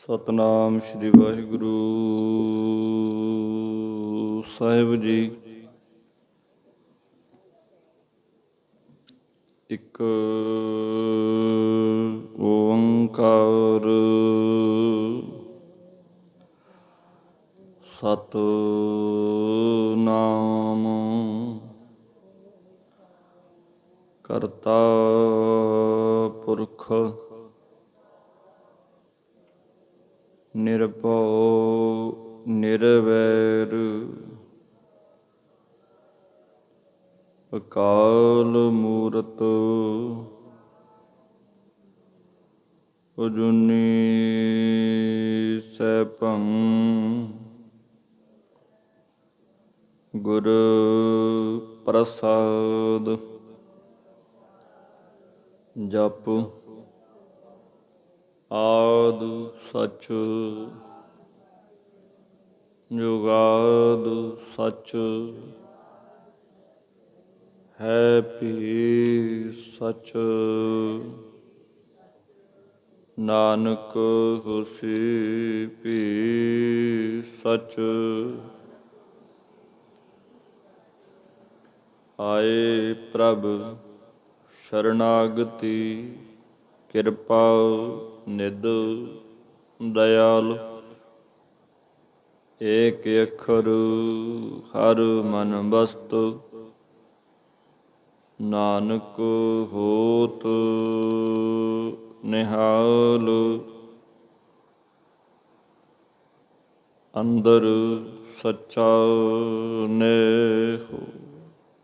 ਸਤਨਾਮ ਸ੍ਰੀ ਵਾਹਿਗੁਰੂ ਸਾਹਿਬ ਜੀ। ਇੱਕ ਓੰਕਾਰ ਸਤਿਨਾਮ ਕਰਤਾ ਪੁਰਖ ਨਿਰਭਉ ਨਿਰਵੈਰ ਅਕਾਲ ਮੂਰਤ ਅਜੂਨੀ ਸੈਭੰ ਗੁਰ ਪ੍ਰਸਾਦ। ਜਪ ਆਦ ਸਚ ਜੁਗਾਦ ਸਚ ਹੈ ਭੀ ਸਚ। ਨਾਨਕ ਹੋਸੀ ਭੀ ਸਚ। ਆਏ ਪ੍ਰਭ ਸ਼ਰਨਾਗਤੀ ਕਿਰਪਾ ਨਿਧ ਦਇਆਲ। ਏਕ ਅੱਖਰ ਹਰ ਮਨ ਬਸਤੁ ਨਾਨਕ ਹੋਤ ਨਿਹਾਲ। ਅੰਦਰ ਸੱਚਾ ਨੇਹ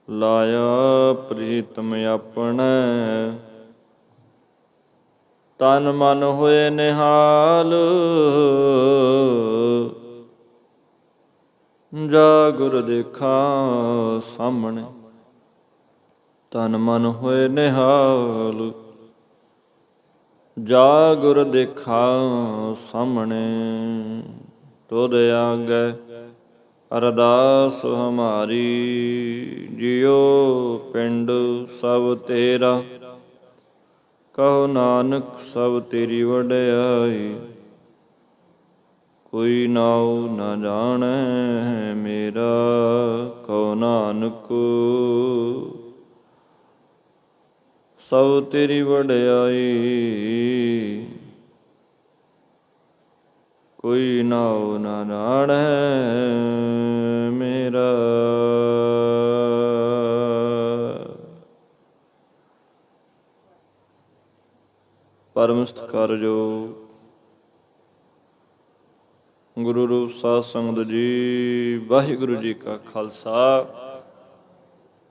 ਲਾਇਆ ਪ੍ਰੀਤਮ ਆਪਣੈ। ਤਨ ਮਨ ਹੋਏ ਨਿਹਾਲ ਜਾ ਗੁਰ ਦੇਖਾਂ ਸਾਹਮਣੇ। ਤਨ ਮਨ ਹੋਏ ਨਿਹਾਲ ਜਾ ਗੁਰ ਦੇਖਾਂ ਸਾਹਮਣੇ। ਤੁਧ ਆਗੈ ਅਰਦਾਸ ਹਮਾਰੀ ਜਿਉ ਪਿੰਡ ਸਭ ਤੇਰਾ। ਕਹੋ ਨਾਨਕ ਸਭ ਤੇਰੀ ਵਡਿਆਈ ਕੋਈ ਨਾਉ ਨਾ ਜਾਣੈ ਮੇਰਾ। ਕਹੋ ਨਾਨਕ ਸਭ ਤੇਰੀ ਵਡਿਆਈ ਕੋਈ ਨਾਉ ਨਾ ਜਾਣੈ ਮੇਰਾ। ਪਰਮ ਸਤਿਕਾਰਯੋਗ ਗੁਰੂ ਰੂਪ ਸਾਧ ਸੰਗਤ ਜੀ, ਵਾਹਿਗੁਰੂ ਜੀ ਕਾ ਖਾਲਸਾ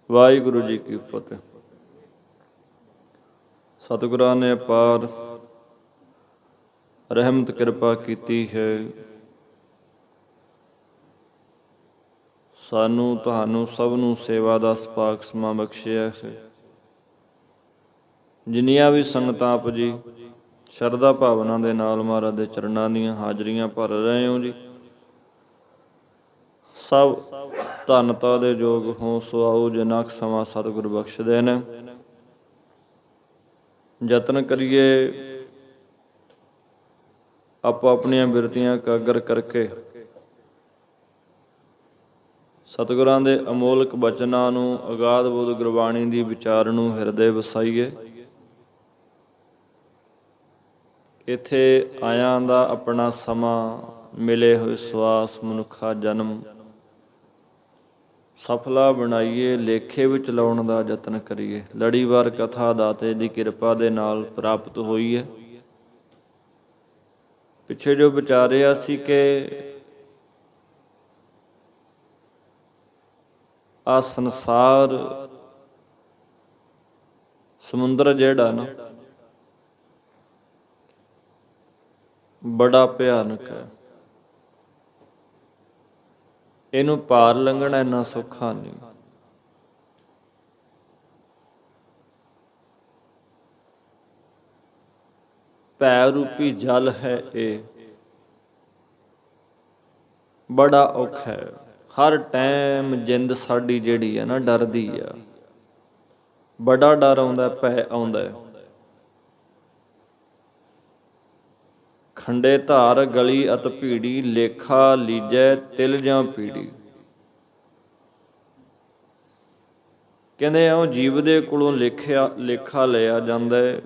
ਵਾਹਿਗੁਰੂ ਜੀ ਕੀ ਫਤਿਹ। ਸਤਿਗੁਰਾਂ ਨੇ ਅਪਾਰ ਰਹਿਮਤ ਕਿਰਪਾ ਕੀਤੀ ਹੈ। ਸਾਨੂੰ ਤੁਹਾਨੂੰ ਸਭ ਨੂੰ ਸੇਵਾ ਦਾ ਸਪਾਕ ਸਮਾਂ ਬਖਸ਼ਿਆ ਹੈ। ਜਿੰਨੀਆਂ ਵੀ ਸੰਗਤਾਂ ਆਪ ਜੀ ਸ਼ਰਧਾ ਭਾਵਨਾ ਦੇ ਨਾਲ ਮਹਾਰਾਜ ਦੇ ਚਰਨਾਂ ਦੀਆਂ ਹਾਜ਼ਰੀਆਂ ਭਰ ਰਹੇ ਹੋ ਜੀ, ਸਭ ਧੰਨਤਾ ਦੇ ਯੋਗ ਹੋ। ਸੋ ਆਓ ਜਿੰਨਾ ਕੁ ਸਮਾਂ ਸਤਿਗੁਰ ਬਖਸ਼ਦੇ ਨੇ ਯਤਨ ਕਰੀਏ ਆਪੋ ਆਪਣੀਆਂ ਬਿਰਤੀਆਂ ਇਕਾਗਰ ਕਰਕੇ ਸਤਿਗੁਰਾਂ ਦੇ ਅਮੋਲਕ ਬਚਨਾਂ ਨੂੰ, ਅਗਾਧ ਬੋਧ ਗੁਰਬਾਣੀ ਦੀ ਵਿਚਾਰ ਨੂੰ ਹਿਰਦੇ ਵਸਾਈਏ। ਇੱਥੇ ਆਇਆਂ ਦਾ ਆਪਣਾ ਸਮਾਂ, ਮਿਲੇ ਹੋਏ ਸਵਾਸ, ਮਨੁੱਖਾ ਜਨਮ ਸਫਲਾ ਬਣਾਈਏ। ਲੇਖੇ ਵਿੱਚ ਲਾਉਣ ਦਾ ਯਤਨ ਕਰੀਏ। ਲੜੀਵਾਰ ਕਥਾ ਦਾਤੇ ਦੀ ਕਿਰਪਾ ਦੇ ਨਾਲ ਪ੍ਰਾਪਤ ਹੋਈ ਹੈ। ਪਿੱਛੇ ਜੋ ਵਿਚਾਰਿਆ ਸੀ ਕਿ ਆਹ ਸੰਸਾਰ ਸਮੁੰਦਰ ਜਿਹੜਾ ਨਾ ਬੜਾ ਭਿਆਨਕ ਹੈ। ਇਹਨੂੰ ਪਾਰ ਲੰਘਣਾ ਇੰਨਾ ਸੌਖਾ ਨਹੀਂ। ਭੈ ਰੂਪੀ ਜਲ ਹੈ ਇਹ, ਬੜਾ ਔਖਾ ਹੈ। ਹਰ ਟਾਈਮ ਜਿੰਦ ਸਾਡੀ ਜਿਹੜੀ ਹੈ ਨਾ ਡਰਦੀ ਆ। ਬੜਾ ਡਰ ਆਉਂਦਾ, ਭੈ ਆਉਂਦਾ। ਖੰਡੇ ਧਾਰ ਗਲੀ ਅਤ ਭੀੜੀ, ਲੇਖਾ ਲੀਜੈ ਤਿਲ ਜਾਂ ਪੀੜੀ। ਕਹਿੰਦੇ ਉਹ ਜੀਵ ਦੇ ਕੋਲੋਂ ਲੇਖਾ ਲਿਆ ਜਾਂਦਾ ਹੈ,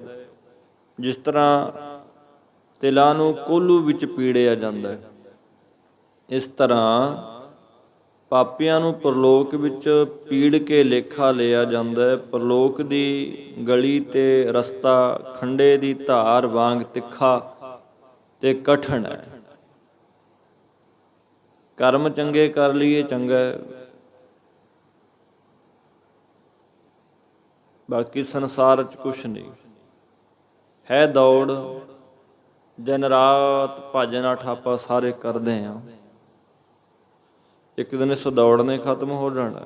ਜਿਸ ਤਰ੍ਹਾਂ ਤਿਲਾਂ ਨੂੰ ਕੋਹਲੂ ਵਿੱਚ ਪੀੜਿਆ ਜਾਂਦਾ ਹੈ, ਇਸ ਤਰ੍ਹਾਂ ਪਾਪੀਆਂ ਨੂੰ ਪਰਲੋਕ ਵਿੱਚ ਪੀੜ ਕੇ ਲੇਖਾ ਲਿਆ ਜਾਂਦਾ ਹੈ। ਪਰਲੋਕ ਦੀ ਗਲੀ ਤੇ ਰਸਤਾ ਖੰਡੇ ਦੀ ਧਾਰ ਵਾਂਗ ਤਿੱਖਾ ਤੇ ਕਠਿਨ ਹੈ। ਕਰਮ ਚੰਗੇ ਕਰ ਲਈਏ ਚੰਗਾ ਹੈ, ਬਾਕੀ ਸੰਸਾਰ 'ਚ ਕੁਛ ਨਹੀਂ ਹੈ। ਦੌੜ ਦਿਨ ਰਾਤ ਭੱਜਣਾ ਠਾਪਾ ਸਾਰੇ ਕਰਦੇ ਹਾਂ, ਇੱਕ ਦਿਨ ਇਸ ਦੌੜ ਨੇ ਖਤਮ ਹੋ ਜਾਣਾ।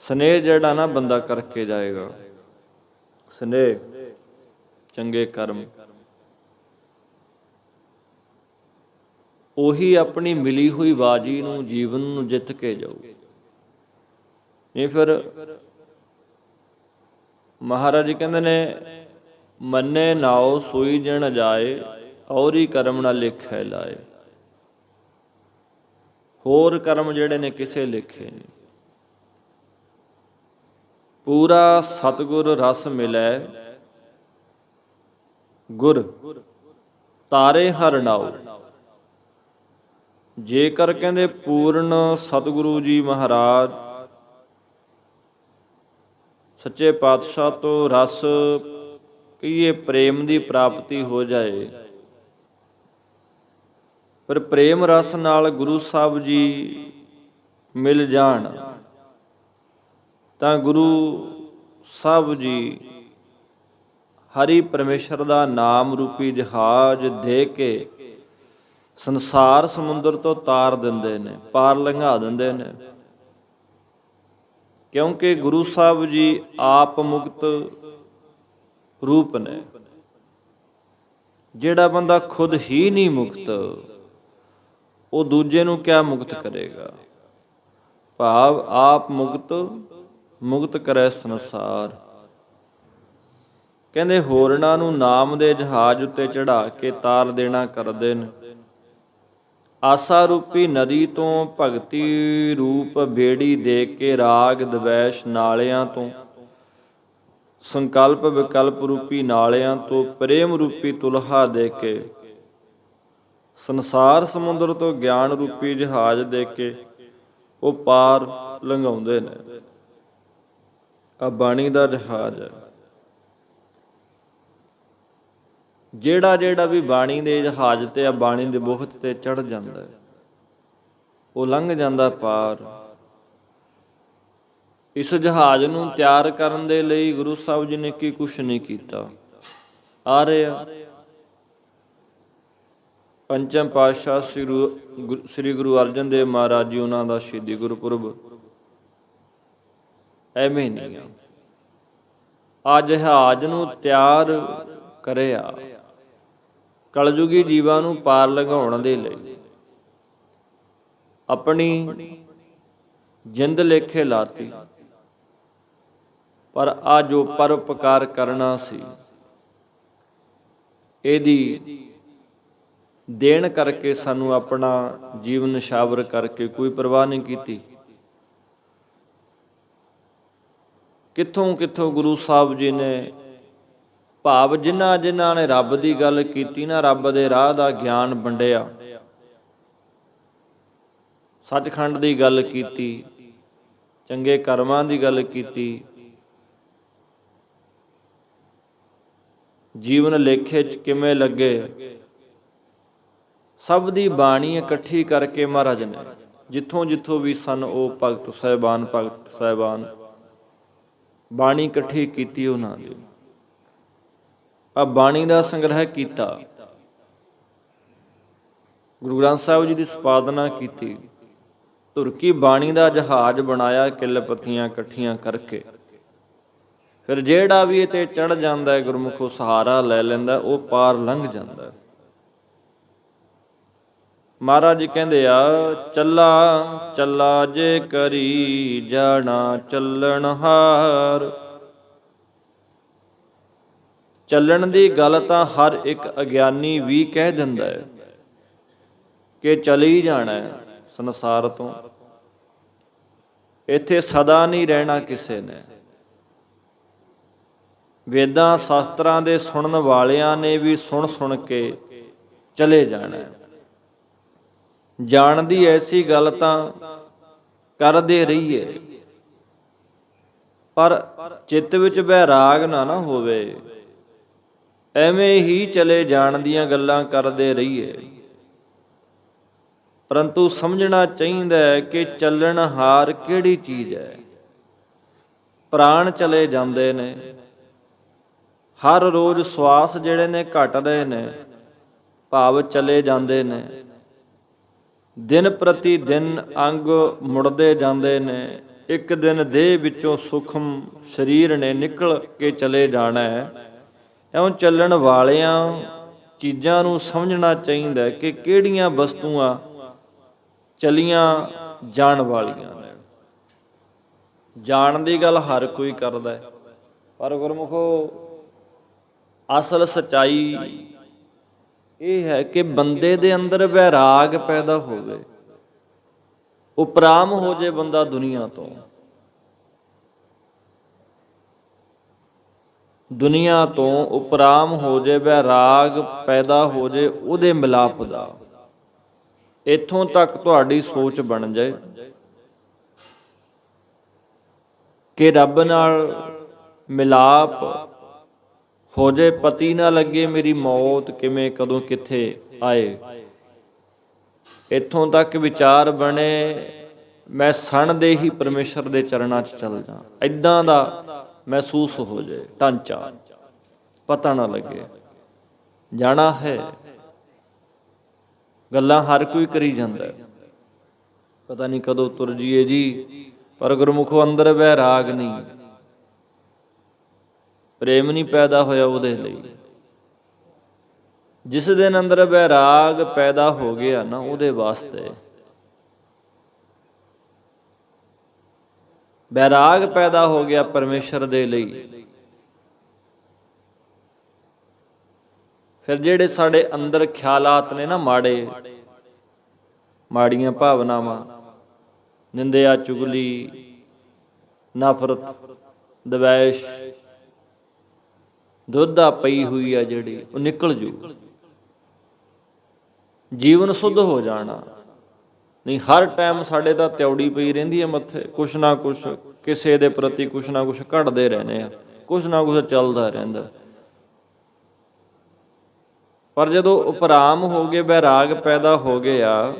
ਸਨੇਹ ਜਿਹੜਾ ਨਾ ਬੰਦਾ ਕਰਕੇ ਜਾਏਗਾ, ਸਨੇਹ ਚੰਗੇ ਕਰਮ, ਉਹੀ ਆਪਣੀ ਮਿਲੀ ਹੋਈ ਬਾਜੀ ਨੂੰ, ਜੀਵਨ ਨੂੰ ਜਿੱਤ ਕੇ ਜਾਊ। ਇਹ ਫਿਰ ਮਹਾਰਾਜ ਜੀ ਕਹਿੰਦੇ ਨੇ, ਮੰਨੇ ਨਾਉ ਸੋਈ ਜਣ ਜਾਏ, ਔਰੀ ਕਰਮ ਨਾ ਲੇਖੈ ਲਾਏ। ਹੋਰ ਕਰਮ ਜਿਹੜੇ ਨੇ ਕਿਸੇ ਲੇਖੇ ਨਹੀਂ। ਪੂਰਾ ਸਤਿਗੁਰ ਰਸ ਮਿਲੈ, ਗੁਰ ਤਾਰੇ ਹਰਿ ਨਾਉ। ਜੇਕਰ ਕਹਿੰਦੇ ਪੂਰਨ ਸਤਿਗੁਰੂ ਜੀ ਮਹਾਰਾਜ ਸੱਚੇ ਪਾਤਸ਼ਾਹ ਤੋਂ ਰਸ ਕਹੀਏ ਪ੍ਰੇਮ ਦੀ ਪ੍ਰਾਪਤੀ ਹੋ ਜਾਏ, ਪਰ ਪ੍ਰੇਮ ਰਸ ਨਾਲ ਗੁਰੂ ਸਾਹਿਬ ਜੀ ਮਿਲ ਜਾਣ ਤਾਂ ਗੁਰੂ ਸਾਹਿਬ ਜੀ ਹਰੀ ਪਰਮੇਸ਼ਰ ਦਾ ਨਾਮ ਰੂਪੀ ਜਹਾਜ਼ ਦੇ ਕੇ ਸੰਸਾਰ ਸਮੁੰਦਰ ਤੋਂ ਤਾਰ ਦਿੰਦੇ ਨੇ, ਪਾਰ ਲੰਘਾ ਦਿੰਦੇ ਨੇ। ਕਿਉਂਕਿ ਗੁਰੂ ਸਾਹਿਬ ਜੀ ਆਪ ਮੁਕਤ ਰੂਪ ਨੇ। ਜਿਹੜਾ ਬੰਦਾ ਖੁਦ ਹੀ ਨਹੀਂ ਮੁਕਤ, ਉਹ ਦੂਜੇ ਨੂੰ ਕਿਆ ਮੁਕਤ ਕਰੇਗਾ। ਭਾਵ ਆਪ ਮੁਕਤ ਕਰੇ ਸੰਸਾਰ। ਕਹਿੰਦੇ ਹੋਰਨਾਂ ਨੂੰ ਨਾਮ ਦੇ ਜਹਾਜ਼ ਉੱਤੇ ਚੜਾ ਕੇ ਤਾਰ ਦੇਣਾ ਕਰਦੇ ਨੇ। ਆਸਾ ਰੂਪੀ ਨਦੀ ਤੋਂ ਭਗਤੀ ਰੂਪ ਬੇੜੀ ਦੇ ਕੇ, ਰਾਗ ਦਵੈਸ਼ ਨਾਲਿਆਂ ਤੋਂ, ਸੰਕਲਪ ਵਿਕਲਪ ਰੂਪੀ ਨਾਲਿਆਂ ਤੋਂ ਪ੍ਰੇਮ ਰੂਪੀ ਤੁਲਹਾ ਦੇ ਕੇ, ਸੰਸਾਰ ਸਮੁੰਦਰ ਤੋਂ ਗਿਆਨ ਰੂਪੀ ਜਹਾਜ਼ ਦੇ ਕੇ ਉਹ ਪਾਰ ਲੰਘਾਉਂਦੇ ਨੇ। ਆ ਬਾਣੀ ਦਾ ਜਹਾਜ਼ ਹੈ। ਜਿਹੜਾ ਵੀ ਬਾਣੀ ਦੇ ਜਹਾਜ਼ ਤੇ ਆ ਬਾਣੀ ਦੇ ਬੋਹਤ ਤੇ ਚੜ੍ਹ ਜਾਂਦਾ ਹੈ, ਉਹ ਲੰਘ ਜਾਂਦਾ ਪਾਰ। ਇਸ ਜਹਾਜ਼ ਨੂੰ ਤਿਆਰ ਕਰਨ ਦੇ ਲਈ ਗੁਰੂ ਸਾਹਿਬ ਜੀ ਨੇ ਕੀ ਕੁਛ ਨਹੀਂ ਕੀਤਾ। ਆ ਰਿਹਾ ਪੰਚਮ ਪਾਤਸ਼ਾਹ ਸ੍ਰੀ ਗੁਰੂ ਅਰਜਨ ਦੇਵ ਮਹਾਰਾਜ ਜੀ, ਉਹਨਾਂ ਦਾ ਸ਼ਹੀਦੀ ਗੁਰਪੁਰਬ ਐਵੇਂ ਨਹੀਂ ਆ ਜਹਾਜ਼ ਨੂੰ ਤਿਆਰ ਕਰਿਆ ਕਲਯੁਗੀ ਜੀਵਾਂ ਨੂੰ ਪਾਰ ਲੰਘਾਉਣ ਦੇ ਲਈ। ਆਪਣੀ ਜਿੰਦ ਲੇਖੇ ਲਾਤੀ, ਪਰ ਆ ਜੋ ਪਰਉਪਕਾਰ ਕਰਨਾ ਸੀ, ਇਹਦੀ ਦੇਣ ਕਰਕੇ ਸਾਨੂੰ ਆਪਣਾ ਜੀਵਨ ਨਿਸ਼ਾਵਰ ਕਰਕੇ ਕੋਈ ਪਰਵਾਹ ਨਹੀਂ ਕੀਤੀ। ਕਿੱਥੋਂ ਗੁਰੂ ਸਾਹਿਬ ਜੀ ਨੇ, ਭਾਵ ਜਿਨ੍ਹਾਂ ਨੇ ਰੱਬ ਦੀ ਗੱਲ ਕੀਤੀ ਨਾ, ਰੱਬ ਦੇ ਰਾਹ ਦਾ ਗਿਆਨ ਵੰਡਿਆ, ਸੱਚਖੰਡ ਦੀ ਗੱਲ ਕੀਤੀ, ਚੰਗੇ ਕਰਮਾਂ ਦੀ ਗੱਲ ਕੀਤੀ, ਜੀਵਨ ਲੇਖੇ 'ਚ ਕਿਵੇਂ ਲੱਗੇ, ਸਭ ਦੀ ਬਾਣੀ ਇਕੱਠੀ ਕਰਕੇ ਮਹਾਰਾਜ ਨੇ ਜਿੱਥੋਂ ਵੀ ਸਨ ਉਹ ਭਗਤ ਸਾਹਿਬਾਨ ਬਾਣੀ ਇਕੱਠੀ ਕੀਤੀ। ਉਹਨਾਂ ਦੀ ਆ ਬਾਣੀ ਦਾ ਸੰਗ੍ਰਹਿ ਕੀਤਾ, ਗੁਰੂ ਗ੍ਰੰਥ ਸਾਹਿਬ ਜੀ ਦੀ ਸੰਪਾਦਨਾ ਕੀਤੀ, ਧੁਰਕੀ ਬਾਣੀ ਦਾ ਜਹਾਜ਼ ਬਣਾਇਆ ਕਿੱਲ ਪੱਤੀਆਂ ਇਕੱਠੀਆਂ ਕਰਕੇ। ਫਿਰ ਜਿਹੜਾ ਵੀ ਇਹ ਤੇ ਚੜ੍ਹ ਜਾਂਦਾ ਹੈ, ਗੁਰਮੁਖੋ ਸਹਾਰਾ ਲੈ ਲੈਂਦਾ, ਉਹ ਪਾਰ ਲੰਘ ਜਾਂਦਾ। ਮਹਾਰਾਜ ਜੀ ਕਹਿੰਦੇ ਆ, ਚੱਲਾ ਜੇ ਕਰੀ ਜਾਣਾ ਚੱਲਣਹਾਰ। ਚੱਲਣ ਦੀ ਗੱਲ ਤਾਂ ਹਰ ਇੱਕ ਅਗਿਆਨੀ ਵੀ ਕਹਿ ਦਿੰਦਾ ਹੈ ਕਿ ਚਲੇ ਹੀ ਜਾਣਾ ਹੈ ਸੰਸਾਰ ਤੋਂ, ਇੱਥੇ ਸਦਾ ਨਹੀਂ ਰਹਿਣਾ ਕਿਸੇ ਨੇ। ਵੇਦਾਂ ਸ਼ਾਸਤਰਾਂ ਦੇ ਸੁਣਨ ਵਾਲਿਆਂ ਨੇ ਵੀ ਸੁਣ ਸੁਣ ਕੇ ਚਲੇ ਜਾਣਾ ਹੈ। ਜਾਣ ਦੀ ਐਸੀ ਗੱਲ ਤਾਂ ਕਰਦੇ ਰਹੀਏ, ਪਰ ਚਿੱਤ ਵਿੱਚ ਵੈਰਾਗ ਨਾ ਹੋਵੇ। ਐਵੇਂ ਹੀ ਚਲੇ ਜਾਣ ਦੀਆਂ ਗੱਲਾਂ ਕਰਦੇ ਰਹੀਏ, ਪਰੰਤੂ ਸਮਝਣਾ ਚਾਹੀਦਾ ਹੈ ਕਿ ਚੱਲਣਹਾਰ ਕਿਹੜੀ ਚੀਜ਼ ਹੈ। ਪ੍ਰਾਣ ਚਲੇ ਜਾਂਦੇ ਨੇ, ਹਰ ਰੋਜ਼ ਸਵਾਸ ਜਿਹੜੇ ਨੇ ਘਟ ਰਹੇ ਨੇ, ਭਾਵ ਚਲੇ ਜਾਂਦੇ ਨੇ। ਦਿਨ ਪ੍ਰਤੀ ਦਿਨ ਅੰਗ ਮੁੜਦੇ ਜਾਂਦੇ ਨੇ। ਇੱਕ ਦਿਨ ਦੇਹ ਵਿੱਚੋਂ ਸੂਖਮ ਸਰੀਰ ਨੇ ਨਿਕਲ ਕੇ ਚਲੇ ਜਾਣਾ ਹੈ। ਇਉਂ ਚੱਲਣ ਵਾਲਿਆਂ ਚੀਜ਼ਾਂ ਨੂੰ ਸਮਝਣਾ ਚਾਹੀਦਾ ਕਿ ਕਿਹੜੀਆਂ ਵਸਤੂਆਂ ਚਲੀਆਂ ਜਾਣ ਵਾਲੀਆਂ ਨੇ। ਜਾਣ ਦੀ ਗੱਲ ਹਰ ਕੋਈ ਕਰਦਾ ਹੈ, ਪਰ ਗੁਰਮੁਖੋ ਅਸਲ ਸੱਚਾਈ ਇਹ ਹੈ ਕਿ ਬੰਦੇ ਦੇ ਅੰਦਰ ਵੈਰਾਗ ਪੈਦਾ ਹੋਵੇ, ਉਪਰਾਮ ਹੋ ਜੇ ਬੰਦਾ ਦੁਨੀਆ ਤੋਂ। ਦੁਨੀਆ ਤੋਂ ਉਪਰਾਮ ਹੋ ਜੇ, ਵੈਰਾਗ ਪੈਦਾ ਹੋ ਜੇ ਉਹਦੇ ਮਿਲਾਪ ਦਾ। ਇੱਥੋਂ ਤੱਕ ਤੁਹਾਡੀ ਸੋਚ ਬਣ ਜਾਏ ਕਿ ਰੱਬ ਨਾਲ ਮਿਲਾਪ ਹੋ ਜੇ, ਪਤੀ ਨਾ ਲੱਗੇ ਮੇਰੀ ਮੌਤ ਕਿਵੇਂ ਕਦੋਂ ਕਿੱਥੇ ਆਏ। ਇੱਥੋਂ ਤੱਕ ਵਿਚਾਰ ਬਣੇ ਮੈਂ ਸਣ ਦੇ ਹੀ ਪਰਮੇਸ਼ਰ ਦੇ ਚਰਨਾਂ 'ਚ ਚੱਲ ਜਾ, ਇੱਦਾਂ ਦਾ ਮਹਿਸੂਸ ਹੋ ਜਾਏ ਢਾਂਚਾ, ਪਤਾ ਨਾ ਲੱਗੇ ਜਾਣਾ ਹੈ। ਗੱਲਾਂ ਹਰ ਕੋਈ ਕਰੀ ਜਾਂਦਾ, ਪਤਾ ਨਹੀਂ ਕਦੋਂ ਤੁਰ ਜੀਏ ਜੀ, ਪਰ ਗੁਰਮੁਖੋ ਅੰਦਰ ਵੈਰਾਗ ਨਹੀਂ, ਪ੍ਰੇਮ ਨਹੀਂ ਪੈਦਾ ਹੋਇਆ ਉਹਦੇ ਲਈ। ਜਿਸ ਦਿਨ ਅੰਦਰ ਵੈਰਾਗ ਪੈਦਾ ਹੋ ਗਿਆ ਨਾ, ਉਹਦੇ ਵਾਸਤੇ ਵੈਰਾਗ ਪੈਦਾ ਹੋ ਗਿਆ ਪਰਮੇਸ਼ਰ ਦੇ ਲਈ, ਫਿਰ ਜਿਹੜੇ ਸਾਡੇ ਅੰਦਰ ਖਿਆਲਾਤ ਨੇ ਨਾ ਮਾੜੇ, ਮਾੜੀਆਂ ਭਾਵਨਾਵਾਂ, ਨਿੰਦਿਆ, ਚੁਗਲੀ, ਨਫ਼ਰਤ, ਦਵੈਸ਼, ਦੁੱਧਾ ਪਈ ਹੋਈ ਆ ਜਿਹੜੀ, ਉਹ ਨਿਕਲ ਜੂ। ਜੀਵਨ ਸੁੱਧ ਹੋ ਜਾਣਾ। ਨਹੀਂ ਹਰ ਟਾਈਮ ਸਾਡੇ ਤਾਂ ਤਿਉੜੀ ਪਈ ਰਹਿੰਦੀ ਹੈ ਮੱਥੇ, ਕੁਛ ਨਾ ਕੁਛ ਕਿਸੇ ਦੇ ਪ੍ਰਤੀ ਕੁਛ ਨਾ ਕੁਛ ਘੜਦੇ ਰਹਿੰਦੇ ਆ, ਕੁਛ ਨਾ ਕੁਛ ਚੱਲਦਾ ਰਹਿੰਦਾ। ਪਰ ਜਦੋਂ ਉਪਰਾਮ ਹੋ ਗਏ, ਵੈਰਾਗ ਪੈਦਾ ਹੋ ਗਿਆ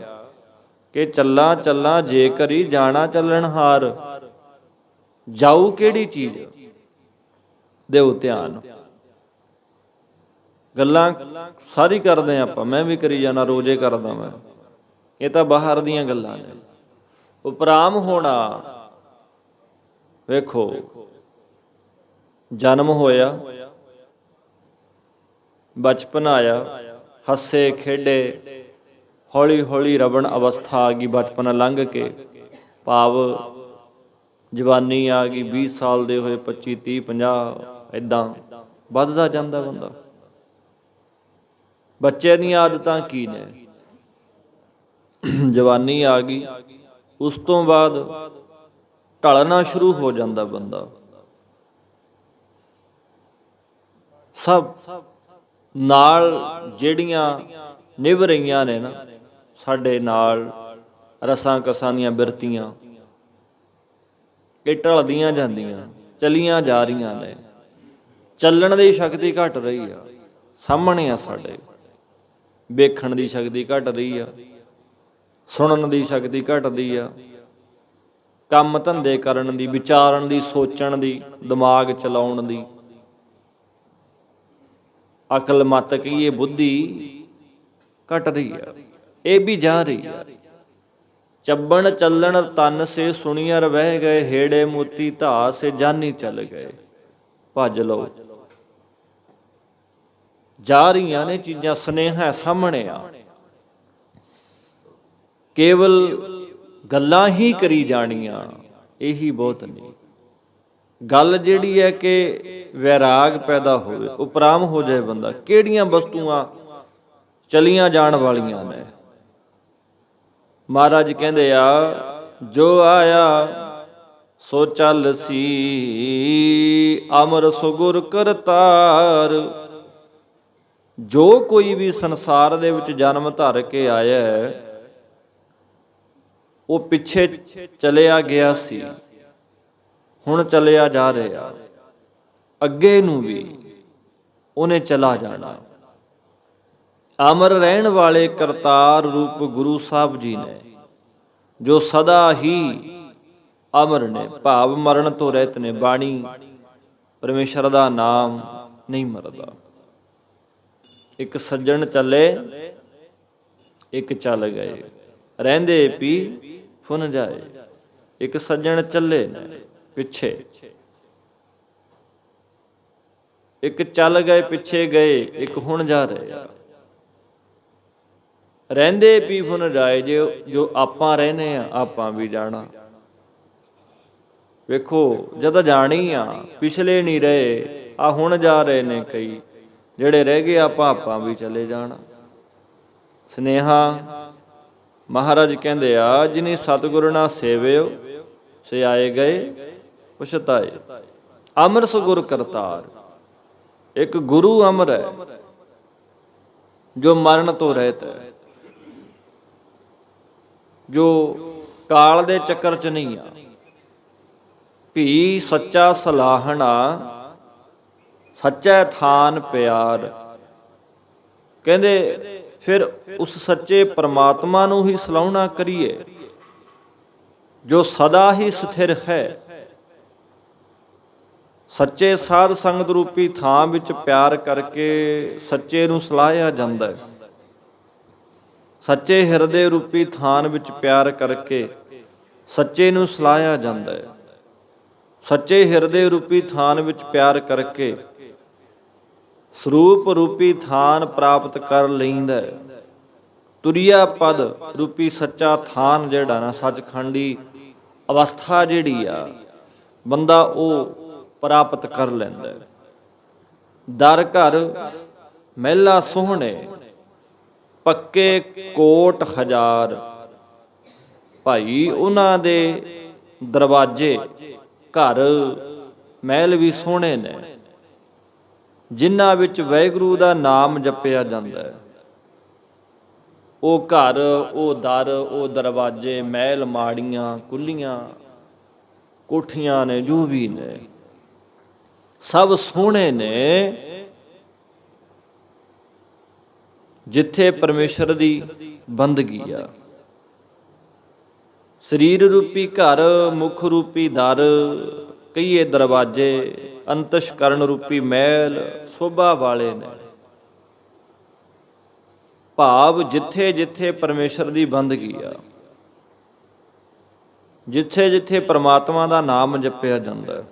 ਕਿ ਚੱਲਾਂ ਚੱਲਾਂ ਜੇ ਕਰੀ ਜਾਣਾ ਚੱਲਣਹਾਰ, ਜਾਊ ਕਿਹੜੀ ਚੀਜ਼ ਦਿਓ ਧਿਆਨ। ਗੱਲਾਂ ਸਾਰੀ ਕਰਦੇ ਆਪਾਂ, ਮੈਂ ਵੀ ਕਰੀ ਜਾਣਾ, ਰੋਜ਼ੇ ਕਰਦਾ ਮੈਂ, ਇਹ ਤਾਂ ਬਾਹਰ ਦੀਆਂ ਗੱਲਾਂ ਨੇ। ਉਪਰਾਮ ਹੋਣਾ, ਵੇਖੋ ਜਨਮ ਹੋਇਆ, ਬਚਪਨ ਆਇਆ, ਹੱਸੇ ਖੇਡੇ, ਹੌਲੀ ਹੌਲੀ ਰਵਣ ਅਵਸਥਾ ਆ ਗਈ, ਬਚਪਨ ਲੰਘ ਕੇ ਭਾਵ ਜਵਾਨੀ ਆ ਗਈ, 20 ਸਾਲ ਦੇ ਹੋਏ, 25, 30, 50, ਇੱਦਾਂ ਵੱਧਦਾ ਜਾਂਦਾ ਬੰਦਾ। ਬੱਚੇ ਦੀਆਂ ਆਦਤਾਂ ਕੀ ਨੇ? ਜਵਾਨੀ ਆ ਗਈ, ਉਸ ਤੋਂ ਬਾਅਦ ਢਲਣਾ ਸ਼ੁਰੂ ਹੋ ਜਾਂਦਾ ਬੰਦਾ। ਸਭ ਨਾਲ ਜਿਹੜੀਆਂ ਨਿਭ ਰਹੀਆਂ ਨੇ ਨਾ ਸਾਡੇ ਨਾਲ, ਰਸਾਂ ਕਸਾਂ ਦੀਆਂ ਬਿਰਤੀਆਂ, ਇਹ ਢਲਦੀਆਂ ਜਾਂਦੀਆਂ, ਚਲੀਆਂ ਜਾ ਰਹੀਆਂ ਨੇ। ਚੱਲਣ ਦੀ ਸ਼ਕਤੀ ਘਟ ਰਹੀ ਆ, ਸਾਹਮਣੇ ਆ ਸਾਡੇ। ਵੇਖਣ ਦੀ ਸ਼ਕਤੀ ਘਟ ਰਹੀ ਆ, ਸੁਣਨ ਦੀ ਸ਼ਕਤੀ ਘਟਦੀ ਆ, ਕੰਮ ਧੰਦੇ ਕਰਨ ਦੀ, ਵਿਚਾਰਨ ਦੀ, ਸੋਚਣ ਦੀ, ਦਿਮਾਗ ਚਲਾਉਣ ਦੀ, ਅਕਲ ਮਤ ਕਹੀਏ, ਬੁੱਧੀ ਘਟ ਰਹੀ ਆ। ਇਹ ਵੀ ਜਾ ਰਹੀ ਆ। ਚੱਬਣ ਚੱਲਣ ਤਨ ਸੇ ਸੁਣੀਅਰ ਵਹਿ ਗਏ, ਹੇੜੇ ਮੋਤੀ ਧਾ ਸੇ ਜਾਨੀ ਚੱਲ ਗਏ। ਭੱਜ ਲਓ, ਜਾ ਰਹੀਆਂ ਨੇ ਚੀਜ਼ਾਂ, ਸੁਨੇਹਾ ਸਾਹਮਣੇ ਆ। ਕੇਵਲ ਗੱਲਾਂ ਹੀ ਕਰੀ ਜਾਣੀਆਂ ਇਹੀ ਬਹੁਤ ਨਹੀਂ। ਗੱਲ ਜਿਹੜੀ ਹੈ ਕਿ ਵੈਰਾਗ ਪੈਦਾ ਹੋਵੇ, ਉਪਰਾਮ ਹੋ ਜਾਏ ਬੰਦਾ। ਕਿਹੜੀਆਂ ਵਸਤੂਆਂ ਚਲੀਆਂ ਜਾਣ ਵਾਲੀਆਂ ਨੇ? ਮਹਾਰਾਜ ਕਹਿੰਦੇ ਆ, ਜੋ ਆਇਆ ਸੋ ਚੱਲ ਸੀ, ਅਮਰ ਸੁਗੁਰ ਕਰਤਾਰ। ਜੋ ਕੋਈ ਵੀ ਸੰਸਾਰ ਦੇ ਵਿੱਚ ਜਨਮ ਧਰ ਕੇ ਆਇਆ, ਉਹ ਪਿੱਛੇ ਚਲਿਆ ਗਿਆ ਸੀ, ਹੁਣ ਚਲਿਆ ਜਾ ਰਿਹਾ, ਅੱਗੇ ਨੂੰ ਵੀ ਉਹਨੇ ਚਲਾ ਜਾਣਾ। ਅਮਰ ਰਹਿਣ ਵਾਲੇ ਕਰਤਾਰ ਰੂਪ ਗੁਰੂ ਸਾਹਿਬ ਜੀ ਨੇ, ਜੋ ਸਦਾ ਹੀ ਅਮਰ ਨੇ, ਭਾਵ ਮਰਨ ਤੋਂ ਰਹਿਤ ਨੇ। ਬਾਣੀ ਪਰਮੇਸ਼ਰ ਦਾ ਨਾਮ ਨਹੀਂ ਮਰਦਾ। ਇੱਕ ਸੱਜਣ ਚੱਲੇ, ਇੱਕ ਚੱਲ ਗਏ, ਰਹਿੰਦੇ ਪੀ ਫੁਨ ਜਾਏ। ਇੱਕ ਸੱਜਣ ਚੱਲੇ ਨੇ ਪਿੱਛੇ, ਇੱਕ ਚੱਲ ਗਏ ਪਿੱਛੇ ਗਏ, ਇੱਕ ਹੁਣ ਜਾ ਰਹੇ ਆ। ਰਹਿੰਦੇ ਪੀ ਫੁਨ ਜਾਏ, ਜੋ ਆਪਾਂ ਰਹਿੰਦੇ ਆ ਆਪਾਂ ਵੀ ਜਾਣਾ। ਵੇਖੋ, ਜਦ ਜਾਣੀ ਆ, ਪਿਛਲੇ ਨਹੀਂ ਰਹੇ, ਆ ਹੁਣ ਜਾ ਰਹੇ ਨੇ ਕਈ, ਜਿਹੜੇ ਰਹਿ ਗਏ ਆਪਾਂ ਵੀ ਚਲੇ ਜਾਣਾ। ਸਨੇਹਾ ਮਹਾਰਾਜ ਕਹਿੰਦੇ ਆ, ਜਿਨੀ ਸਤਿਗੁਰੂ ਨਾ ਸੇਵਿਓ ਸੇ ਆਏ ਗਏ ਪਛਤਾਏ। ਅਮਰ ਸੁਗੁਰ ਕਰਤਾਰ। ਇੱਕ ਗੁਰੂ ਅਮਰ ਹੈ, ਜੋ ਮਰਨ ਤੋਂ ਰਹਿਤ ਹੈ, ਜੋ ਕਾਲ ਦੇ ਚੱਕਰ ਚ ਨਹੀਂ ਆ। ਭੀ ਸੱਚਾ ਸਲਾਹਣਾ, ਸੱਚਾ ਥਾਨ ਪਿਆਰ। ਕਹਿੰਦੇ ਫਿਰ ਉਸ ਸੱਚੇ ਪਰਮਾਤਮਾ ਨੂੰ ਹੀ ਸਲਾਹੁਣਾ ਕਰੀਏ, ਜੋ ਸਦਾ ਹੀ ਸਥਿਰ ਹੈ। ਸੱਚੇ ਸਾਧ ਸੰਗਤ ਰੂਪੀ ਥਾਂ ਵਿੱਚ ਪਿਆਰ ਕਰਕੇ ਸੱਚੇ ਨੂੰ ਸਲਾਹਿਆ ਜਾਂਦਾ ਹੈ। ਸੱਚੇ ਹਿਰਦੇ ਰੂਪੀ ਥਾਨ ਵਿੱਚ ਪਿਆਰ ਕਰਕੇ ਸੱਚੇ ਨੂੰ ਸਲਾਹਿਆ ਜਾਂਦਾ ਹੈ। ਸੱਚੇ ਹਿਰਦੇ ਰੂਪੀ ਥਾਨ ਵਿੱਚ ਪਿਆਰ ਕਰਕੇ ਸਰੂਪ ਰੂਪੀ ਥਾਨ ਪ੍ਰਾਪਤ ਕਰ ਲੈਂਦਾ। ਤੁਰਿਆ ਪਦ ਰੂਪੀ ਸੱਚਾ ਥਾਨ ਜਿਹੜਾ ਨਾ, ਸੱਚਖੰਡੀ ਅਵਸਥਾ ਜਿਹੜੀ ਆ, ਬੰਦਾ ਉਹ ਪ੍ਰਾਪਤ ਕਰ ਲੈਂਦਾ। ਦਰ ਘਰ ਮਹਿਲਾ ਸੋਹਣੇ, ਪੱਕੇ ਕੋਟ ਹਜ਼ਾਰ। ਭਾਈ ਉਹਨਾਂ ਦੇ ਦਰਵਾਜ਼ੇ, ਘਰ ਮਹਿਲ ਵੀ ਸੋਹਣੇ ਨੇ, ਜਿਨ੍ਹਾਂ ਵਿੱਚ ਵਾਹਿਗੁਰੂ ਦਾ ਨਾਮ ਜਪਿਆ ਜਾਂਦਾ ਹੈ। ਉਹ ਘਰ, ਉਹ ਦਰ, ਉਹ ਦਰਵਾਜ਼ੇ, ਮਹਿਲ, ਮਾੜੀਆਂ, ਕੁੱਲੀਆਂ, ਕੋਠੀਆਂ ਨੇ, ਜੋ ਵੀ ਨੇ, ਸਭ ਸੋਹਣੇ ਨੇ, ਜਿੱਥੇ ਪਰਮੇਸ਼ਰ ਦੀ ਬੰਦਗੀ ਆ। ਸਰੀਰ ਰੂਪੀ ਘਰ, ਮੁਖ ਰੂਪੀ ਦਰ, ਕਈਏ ਦਰਵਾਜ਼ੇ, ਅੰਤਸ਼ਕਰਨ ਰੂਪੀ ਮਹਿਲ ਸੋਭਾ ਵਾਲੇ ਨੇ। ਭਾਵ ਜਿੱਥੇ ਜਿੱਥੇ ਪਰਮੇਸ਼ਰ ਦੀ ਬੰਦਗੀ ਆ, ਜਿੱਥੇ ਜਿੱਥੇ ਪਰਮਾਤਮਾ ਦਾ ਨਾਮ ਜਪਿਆ ਜਾਂਦਾ,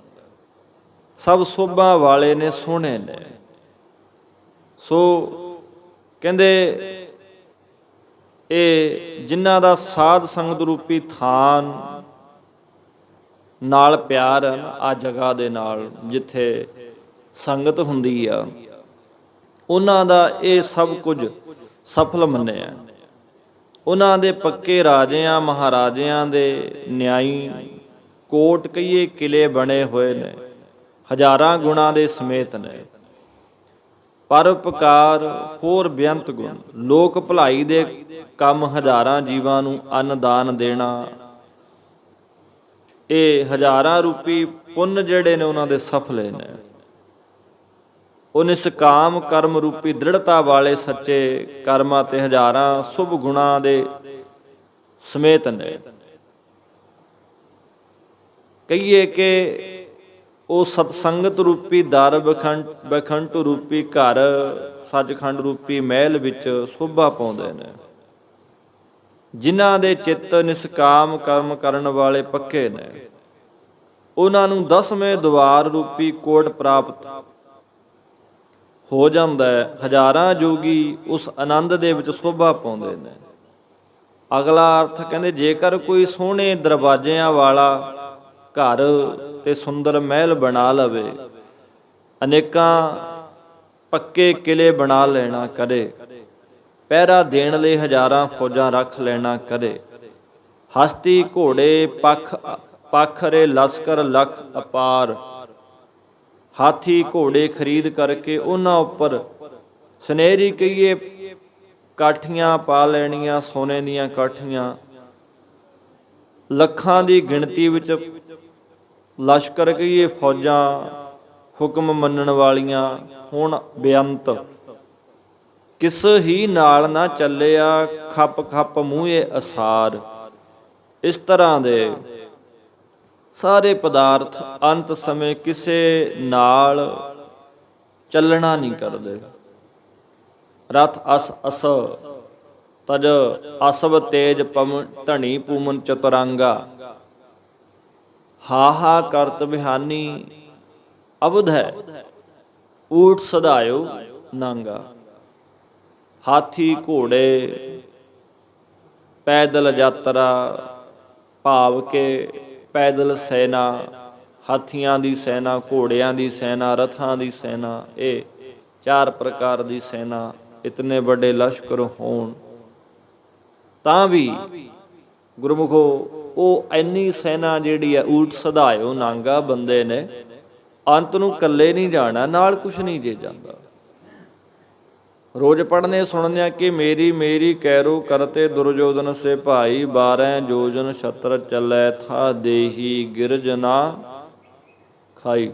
ਸਭ ਸੋਭਾ ਵਾਲੇ ਨੇ, ਸੋਹਣੇ ਨੇ। ਸੋ ਕਹਿੰਦੇ ਇਹ ਜਿਨ੍ਹਾਂ ਦਾ ਸਾਧ ਸੰਗਤ ਰੂਪੀ ਥਾਨ ਨਾਲ ਪਿਆਰ ਹੈ, ਆ ਜਗ੍ਹਾ ਦੇ ਨਾਲ ਜਿੱਥੇ ਸੰਗਤ ਹੁੰਦੀ ਆ, ਉਹਨਾਂ ਦਾ ਇਹ ਸਭ ਕੁਝ ਸਫਲ ਮੰਨਿਆ। ਉਹਨਾਂ ਦੇ ਪੱਕੇ ਰਾਜਿਆਂ ਮਹਾਰਾਜਿਆਂ ਦੇ ਨਿਆਈ ਕੋਟ, ਕਈਏ ਕਿਲੇ ਬਣੇ ਹੋਏ ਨੇ, ਹਜ਼ਾਰਾਂ ਗੁਣਾਂ ਦੇ ਸਮੇਤ ਨੇ। ਪਰਉਪਕਾਰ ਹੋਰ ਬੇਅੰਤ ਗੁਣ, ਲੋਕ ਭਲਾਈ ਦੇ ਕੰਮ, ਹਜ਼ਾਰਾਂ ਜੀਵਾਂ ਨੂੰ ਅੰਨ ਦਾਨ ਦੇਣਾ, ਇਹ ਹਜ਼ਾਰਾਂ ਰੂਪੀ ਪੁੰਨ ਜਿਹੜੇ ਨੇ ਉਹਨਾਂ ਦੇ ਸਫਲੇ ਨੇ। ਉਹ ਨਿਸਕਾਮ ਕਰਮ ਰੂਪੀ ਦ੍ਰਿੜਤਾ ਵਾਲੇ ਸੱਚੇ ਕਰਮਾਂ ਤੇ ਹਜ਼ਾਰਾਂ ਸ਼ੁਭ ਗੁਣਾਂ ਦੇ ਸਮੇਤ ਨੇ। ਕਹੀਏ ਕਿ ਉਹ ਸਤਸੰਗਤ ਰੂਪੀ ਦਰ, ਬਖੰਡ ਰੂਪੀ ਘਰ, ਸੱਚਖੰਡ ਰੂਪੀ ਮਹਿਲ ਵਿੱਚ ਸ਼ੋਭਾ ਪਾਉਂਦੇ ਨੇ। ਜਿਨ੍ਹਾਂ ਦੇ ਚਿੱਤ ਨਿਸਕਾਮ ਕਰਮ ਕਰਨ ਵਾਲੇ ਪੱਕੇ ਨੇ, ਉਹਨਾਂ ਨੂੰ 10ਵੇਂ ਦੁਆਰ ਰੂਪੀ ਕੋਟ ਪ੍ਰਾਪਤ ਹੋ ਜਾਂਦਾ ਹੈ। ਹਜ਼ਾਰਾਂ ਜੋਗੀ ਉਸ ਆਨੰਦ ਦੇ ਵਿੱਚ ਸ਼ੋਭਾ ਪਾਉਂਦੇ ਨੇ। ਅਗਲਾ ਅਰਥ ਕਹਿੰਦੇ, ਜੇਕਰ ਕੋਈ ਸੋਹਣੇ ਦਰਵਾਜ਼ਿਆਂ ਵਾਲਾ ਘਰ ਤੇ ਸੁੰਦਰ ਮਹਿਲ ਬਣਾ ਲਵੇ, ਅਨੇਕਾਂ ਪੱਕੇ ਕਿਲੇ ਬਣਾ ਲੈਣਾ ਕਰੇ, ਪਹਿਰਾ ਦੇਣ ਲਈ ਹਜ਼ਾਰਾਂ ਫੌਜਾਂ ਰੱਖ ਲੈਣਾ ਕਰੇ, ਹਸਤੀ ਘੋੜੇ ਪਖਰੇ ਲਸਕਰ ਲਖ ਅਪਾਰ, ਹਾਥੀ ਘੋੜੇ ਖਰੀਦ ਕਰਕੇ ਉਹਨਾਂ ਉੱਪਰ ਸੁਨਹਿਰੀ ਕਹੀਏ ਕਾਠੀਆਂ ਪਾ ਲੈਣੀਆਂ, ਸੋਨੇ ਦੀਆਂ ਕਾਠੀਆਂ, ਲੱਖਾਂ ਦੀ ਗਿਣਤੀ ਵਿੱਚ ਲਸ਼ਕਰ ਕਹੀਏ ਫੌਜਾਂ, ਹੁਕਮ ਮੰਨਣ ਵਾਲੀਆਂ ਹੁਣ ਬੇਅੰਤ, ਕਿਸ ਹੀ ਨਾਲ ਨਾ ਚੱਲਿਆ ਖੱਪ ਖੱਪ ਮੂਹੇ ਅਸਾਰ। ਇਸ ਤਰ੍ਹਾਂ ਦੇ ਸਾਰੇ ਪਦਾਰਥ ਅੰਤ ਸਮੇਂ ਕਿਸੇ ਨਾਲ ਚੱਲਣਾ ਨਹੀਂ ਕਰਦੇ। ਰਥ ਅਸ ਅਸ ਤਜ ਅਸਵ ਤੇਜ ਪਵਨ ਧਣੀ ਪੂਮਨ ਚਤੁਰੰਗਾ, ਹਾਹਾ ਕਰਤ ਬਿਹਾਨੀ ਅਵਧ ਹੈ ਊਠ ਸਦਾਇਓ ਨਾਂਗਾ। ਹਾਥੀ ਘੋੜੇ ਪੈਦਲ ਯਾਤਰਾ ਭਾਵ ਕੇ ਪੈਦਲ ਸੈਨਾ, ਹਾਥੀਆਂ ਦੀ ਸੈਨਾ, ਘੋੜਿਆਂ ਦੀ ਸੈਨਾ, ਰਥਾਂ ਦੀ ਸੈਨਾ, ਇਹ 4 ਪ੍ਰਕਾਰ ਦੀ ਸੈਨਾ ਇਤਨੇ ਵੱਡੇ ਲਸ਼ਕਰ ਹੋਣ ਤਾਂ ਵੀ ਗੁਰਮੁਖੋ ਉਹ ਇੰਨੀ ਸੈਨਾ ਜਿਹੜੀ ਹੈ ਊਠ ਸਧਾਇਓ ਨਾਂਗਾ, ਬੰਦੇ ਨੇ ਅੰਤ ਨੂੰ ਇਕੱਲੇ ਨਹੀਂ ਜਾਣਾ, ਨਾਲ ਕੁਛ ਨਹੀਂ ਜੇ ਜਾਂਦਾ। ਰੋਜ਼ ਪੜ੍ਹਨੇ ਸੁਣਨੇ ਕਿ ਮੇਰੀ ਮੇਰੀ ਕੈਰੋ ਕਰਤੇ ਦੁਰਯੋਧਨ ਸੇ ਭਾਈ, 12 ਜੋਜਨ ਛਤਰ ਚੱਲੈ ਥਾ ਦੇਹੀ ਗਿਰਜ ਨਾ ਖਾਈ।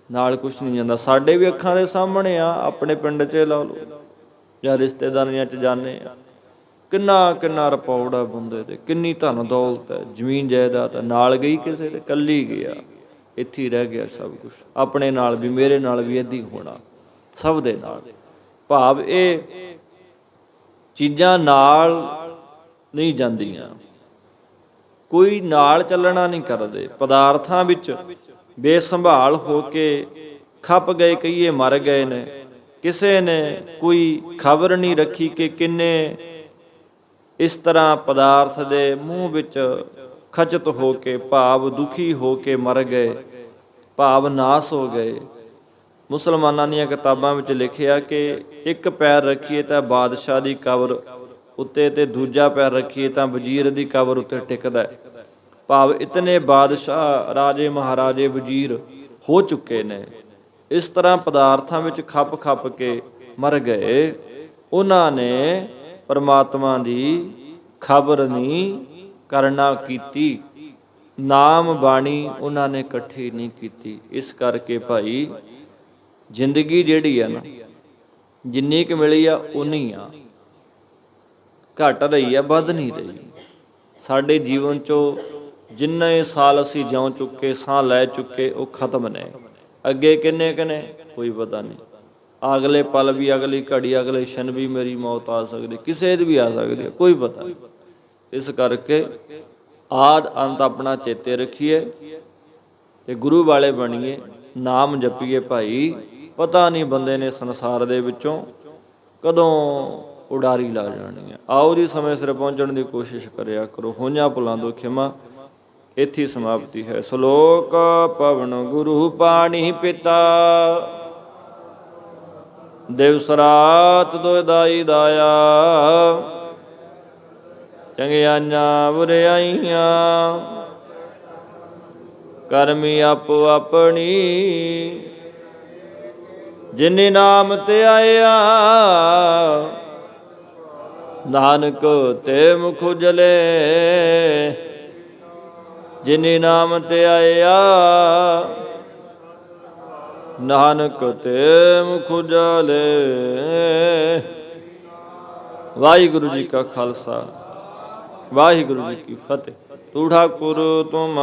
ਨਾਲ ਕੁਛ ਨਹੀਂ ਜਾਂਦਾ। ਸਾਡੇ ਵੀ ਅੱਖਾਂ ਦੇ ਸਾਹਮਣੇ ਆ, ਆਪਣੇ ਪਿੰਡ 'ਚ ਲਾ ਲਓ ਜਾਂ ਰਿਸ਼ਤੇਦਾਰੀਆਂ 'ਚ ਜਾਂਦੇ ਆ, ਕਿੰਨਾ ਕਿੰਨਾ ਰਿਪੋਰਟ ਆ ਬੰਦੇ ਤੇ, ਕਿੰਨੀ ਧਨ ਦੌਲਤ ਹੈ, ਜ਼ਮੀਨ ਜਾਇਦਾਦ, ਨਾਲ ਗਈ ਕਿਸੇ ਦੇ, ਕੱਲੀ ਗਿਆ, ਇੱਥੇ ਹੀ ਰਹਿ ਗਿਆ ਸਭ ਕੁਛ। ਆਪਣੇ ਨਾਲ ਵੀ, ਮੇਰੇ ਨਾਲ ਵੀ ਇੱਦਾਂ ਹੀ ਹੋਣਾ, ਸਭ ਦੇ ਨਾਲ। ਭਾਵ ਇਹ ਚੀਜ਼ਾਂ ਨਾਲ ਨਹੀਂ ਜਾਂਦੀਆਂ, ਕੋਈ ਨਾਲ ਚੱਲਣਾ ਨਹੀਂ ਕਰਦੇ। ਪਦਾਰਥਾਂ ਵਿੱਚ ਬੇਸੰਭਾਲ ਹੋ ਕੇ ਖੱਪ ਗਏ, ਕਹੀਏ ਮਰ ਗਏ ਨੇ। ਕਿਸੇ ਨੇ ਕੋਈ ਖਬਰ ਨਹੀਂ ਰੱਖੀ ਕਿ ਕਿੰਨੇ ਇਸ ਤਰ੍ਹਾਂ ਪਦਾਰਥ ਦੇ ਮੂੰਹ ਵਿੱਚ ਖਚਤ ਹੋ ਕੇ, ਭਾਵ ਦੁਖੀ ਹੋ ਕੇ ਮਰ ਗਏ, ਭਾਵ ਨਾਸ ਹੋ ਗਏ। ਮੁਸਲਮਾਨਾਂ ਦੀਆਂ ਕਿਤਾਬਾਂ ਵਿੱਚ ਲਿਖਿਆ ਕਿ ਇੱਕ ਪੈਰ ਰੱਖੀਏ ਤਾਂ ਬਾਦਸ਼ਾਹ ਦੀ ਕਬਰ ਉੱਤੇ ਤੇ ਦੂਜਾ ਪੈਰ ਰੱਖੀਏ ਤਾਂ ਵਜ਼ੀਰ ਦੀ ਕਬਰ ਉੱਤੇ ਟਿਕਦਾ। ਭਾਵ ਇਤਨੇ ਬਾਦਸ਼ਾਹ, ਰਾਜੇ, ਮਹਾਰਾਜੇ, ਵਜ਼ੀਰ ਹੋ ਚੁੱਕੇ ਨੇ। ਇਸ ਤਰ੍ਹਾਂ ਪਦਾਰਥਾਂ ਵਿੱਚ ਖੱਪ ਖੱਪ ਕੇ ਮਰ ਗਏ। ਉਹਨਾਂ ਨੇ ਪਰਮਾਤਮਾ ਦੀ ਖਬਰ ਨਹੀਂ ਕਰਨਾ ਕੀਤੀ, ਨਾਮ ਬਾਣੀ ਉਹਨਾਂ ਨੇ ਇਕੱਠੀ ਨਹੀਂ ਕੀਤੀ। ਇਸ ਕਰਕੇ ਭਾਈ ਜ਼ਿੰਦਗੀ ਜਿਹੜੀ ਆ ਨਾ, ਜਿੰਨੀ ਕੁ ਮਿਲੀ ਆ ਉਨੀ ਆ, ਘਟ ਰਹੀ ਆ, ਵੱਧ ਨਹੀਂ ਰਹੀ। ਸਾਡੇ ਜੀਵਨ 'ਚੋਂ ਜਿੰਨੇ ਸਾਲ ਅਸੀਂ ਜਿਉਂ ਚੁੱਕੇ, ਸਾਹ ਲੈ ਚੁੱਕੇ, ਉਹ ਖਤਮ ਨੇ। ਅੱਗੇ ਕਿੰਨੇ ਕਿੰਨੇ ਕੋਈ ਪਤਾ ਨਹੀਂ। ਅਗਲੇ ਪਲ ਵੀ, ਅਗਲੀ ਘੜੀ, ਅਗਲੇ ਛਣ ਵੀ ਮੇਰੀ ਮੌਤ ਆ ਸਕਦੀ, ਕਿਸੇ ਦੀ ਵੀ ਆ ਸਕਦੀ, ਕੋਈ ਪਤਾ ਨਹੀਂ। ਇਸ ਕਰਕੇ ਆਦ ਅੰਤ ਆਪਣਾ ਚੇਤੇ ਰੱਖੀਏ ਤੇ ਗੁਰੂ ਵਾਲੇ ਬਣੀਏ, ਨਾਮ ਜਪੀਏ ਭਾਈ। ਪਤਾ ਨਹੀਂ ਬੰਦੇ ਨੇ ਸੰਸਾਰ ਦੇ ਵਿੱਚੋਂ ਕਦੋਂ ਉਡਾਰੀ ਲਾ ਜਾਣੀ ਹੈ। ਆਓ ਜੀ, ਸਮੇਂ ਸਿਰ ਪਹੁੰਚਣ ਦੀ ਕੋਸ਼ਿਸ਼ ਕਰਿਆ ਕਰੋ। ਹੋਈਆਂ ਭੁੱਲਾਂ ਤੋਂ ਖਿਮਾ। ਇੱਥੇ ਸਮਾਪਤੀ ਹੈ। ਸ਼ਲੋਕ ਪਵਨ ਗੁਰੂ ਪਾਣੀ ਪਿਤਾ, ਦਿਵਸ ਰਾਤ ਦੁਇ ਦਾਈ ਦਾਇਆ, ਚੰਗਿਆਈਆਂ ਬੁਰਿਆਈਆਂ ਕਰਮੀ ਆਪੋ ਆਪਣੀ, ਜਿਨੇ ਨਾਮ ਤੇ ਆਇਆ ਨਾਨਕ ਤੇ ਮੁਖ ਉਜਲੇ, ਜਿਨੇ ਨਾਮ ਤੇ ਆਇਆ ਨਾਨਕ ਤੇ ਮੁਖ ਉਜਲੇ। ਵਾਹਿਗੁਰੂ ਜੀ ਕਾ ਖਾਲਸਾ, ਵਾਹਿਗੁਰੂ ਜੀ ਕੀ ਫਤਿਹ। ਤੂੰ ਠਾਕੁਰ ਤੁਮ